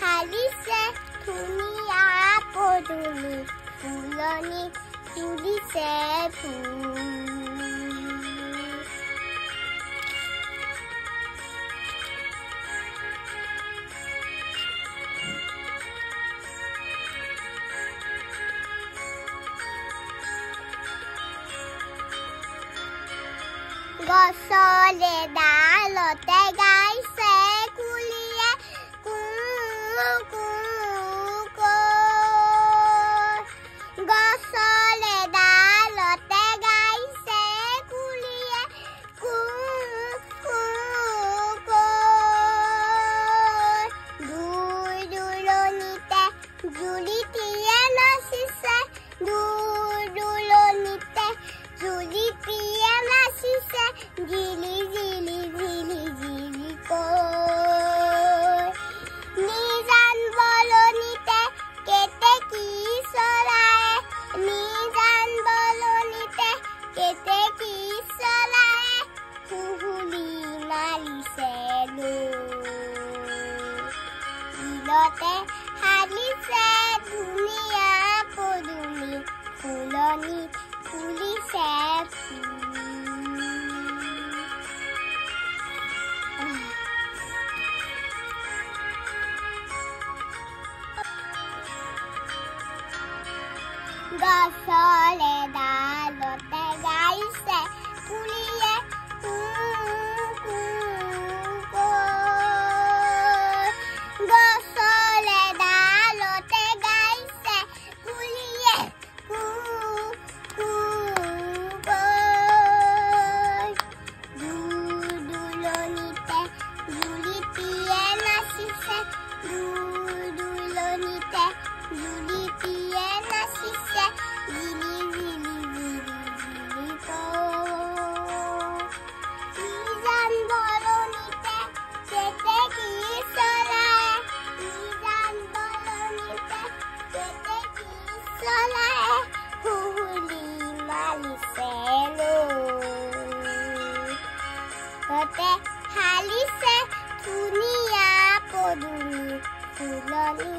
হালিছে ধুনীয়া পদুমি ফুলনি তুলিছে ফুল গছলে ডালতে গাইছে কুলিয়ে কু কু কৈ গছলে ডালতে গাইছে কুলিয়ে কু কু কৈ দূৰ দূৰণিতে জুলিটিয়ে নাচিছে দূৰ দূৰণিতে জুলিটিয়ে নাচিছে জিলি জিলি জিলি জিলি কৈ নিজান বলনিতে কেতেকী চৰায়ে নিজান বলনিতে কেতেকী চৰায়ে কুহুলি মাৰিছে বিলতে হালিছে ধুনীয়া পদুমি ফুলনি ফুলিছে গছলে ডালতে গাইছে কুলিয়ে কু কু কৈ গছলে ডালতে গাইছে কুলিয়ে কু কু কৈ দূৰ দূৰণিতে জুলিটিয়ে নাচিছে দূৰ দূৰণিতে জুলিটিয়ে নাচিছে জিলি জিলি জিলি জিলি কৈ নিজান বলনিতে কেতেকী চৰায়ে নিজান বলনিতে কেতেকী চৰায়ে কুহুলি মাৰিছে গতে হালিছে ধুনীয়া পদুমি ফুলনি